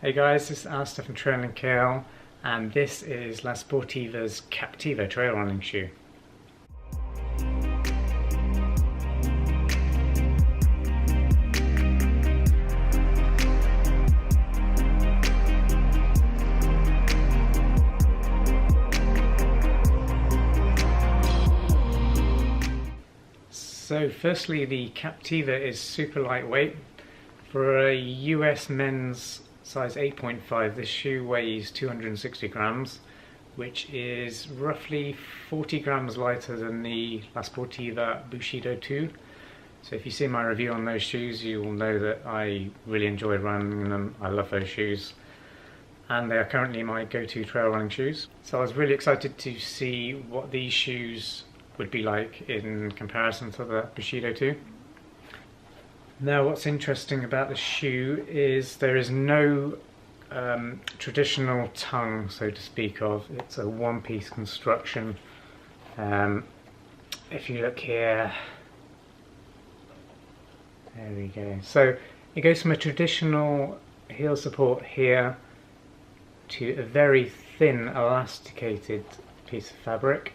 Hey guys, this is Alistair from Trail and Kale, and this is Sportiva's Kaptiva trail running shoe. So firstly, the Kaptiva is super lightweight. For a US men's size 8.5, this shoe weighs 260 grams, which is roughly 40 grams lighter than the Sportiva Bushido 2. So if you see my review on those shoes, you will know that I really enjoy running them. I love those shoes, and they are currently my go-to trail running shoes. So I was really excited to see what these shoes would be like in comparison to the Bushido 2. Now, what's interesting about the shoe is there is no traditional tongue, so to speak of. It's a one-piece construction. If you look here, there we go. So it goes from a traditional heel support here to a very thin elasticated piece of fabric,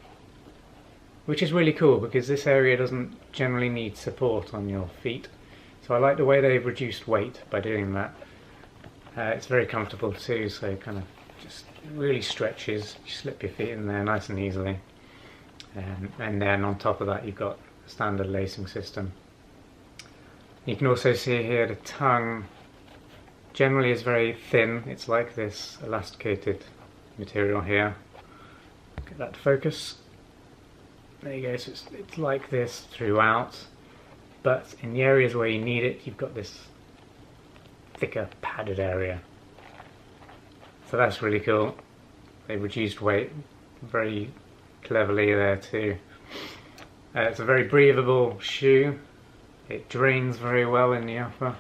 which is really cool because this area doesn't generally need support on your feet. So I like the way they've reduced weight by doing that. It's very comfortable too, so it kind of just really stretches. You slip your feet in there nice and easily. And then on top of that you've got a standard lacing system. You can also see here the tongue generally is very thin. It's like this elasticated material here. Get that to focus. There you go, so it's like this throughout. But in the areas where you need it, you've got this thicker padded area. So that's really cool. They reduced weight very cleverly there too. It's a very breathable shoe. It drains very well in the upper.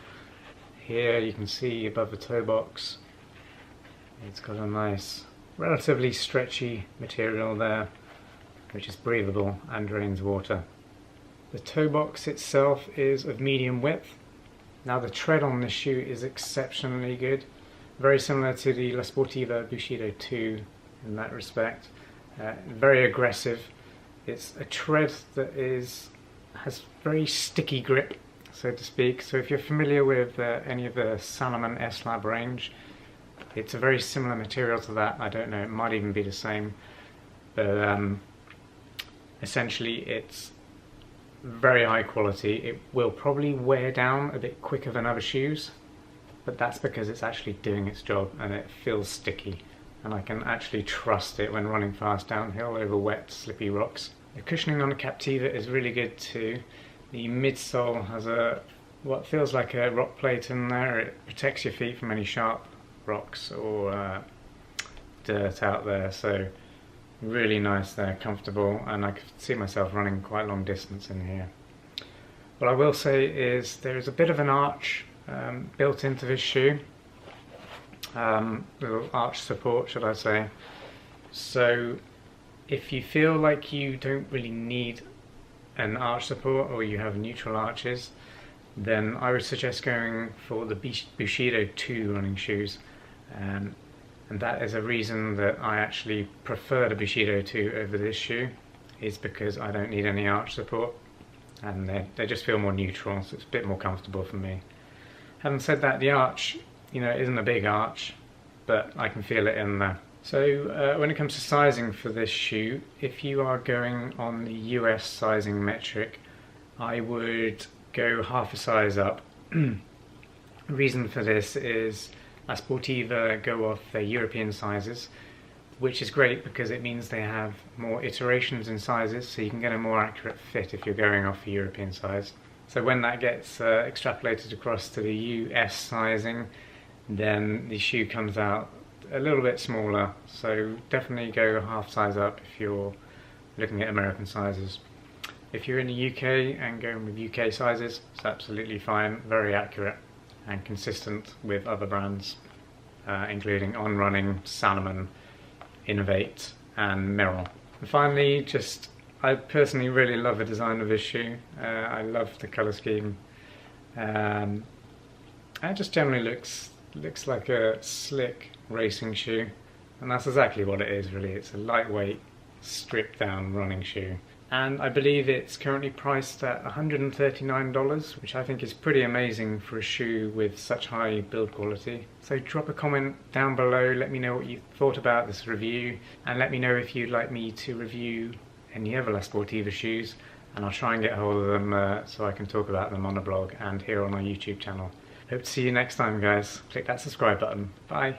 Here you can see above the toe box, it's got a nice, relatively stretchy material there, which is breathable and drains water. The toe box itself is of medium width. Now the tread on this shoe is exceptionally good, very similar to the Sportiva Bushido 2 in that respect. Very aggressive. It's a tread that has very sticky grip, so to speak. So if you're familiar with any of the Salomon S-Lab range, it's a very similar material to that. I don't know, it might even be the same, but essentially it's very high quality. It will probably wear down a bit quicker than other shoes, but that's because it's actually doing its job and it feels sticky, and I can actually trust it when running fast downhill over wet, slippy rocks. The cushioning on the Kaptiva is really good too. The midsole has what feels like a rock plate in there. It protects your feet from any sharp rocks or dirt out there, so really nice there, comfortable, and I could see myself running quite long distance in here. What I will say is there is a bit of an arch built into this shoe, little arch support should I say. So if you feel like you don't really need an arch support or you have neutral arches, then I would suggest going for the Bushido 2 running shoes. And that is a reason that I actually prefer the Bushido 2 over this shoe, is because I don't need any arch support and they just feel more neutral, so it's a bit more comfortable for me. Having said that, the arch, you know, isn't a big arch, but I can feel it in there. So when it comes to sizing for this shoe, if you are going on the US sizing metric, I would go half a size up. The reason for this is Sportiva go off their European sizes, which is great because it means they have more iterations in sizes, so you can get a more accurate fit if you're going off a European size. So when that gets extrapolated across to the US sizing, then the shoe comes out a little bit smaller, so definitely go half size up if you're looking at American sizes. If you're in the UK and going with UK sizes, it's absolutely fine, very accurate and consistent with other brands, including On Running, Salomon, Innovate and Merrell. And finally, I personally really love the design of this shoe. I love the colour scheme. It just generally looks looks like a slick racing shoe, and that's exactly what it is really. It's a lightweight, stripped down running shoe. And I believe it's currently priced at $139, which I think is pretty amazing for a shoe with such high build quality. So drop a comment down below, let me know what you thought about this review, and let me know if you'd like me to review any other La Sportiva shoes, and I'll try and get hold of them so I can talk about them on the blog and here on our YouTube channel. Hope to see you next time, guys. Click that subscribe button. Bye.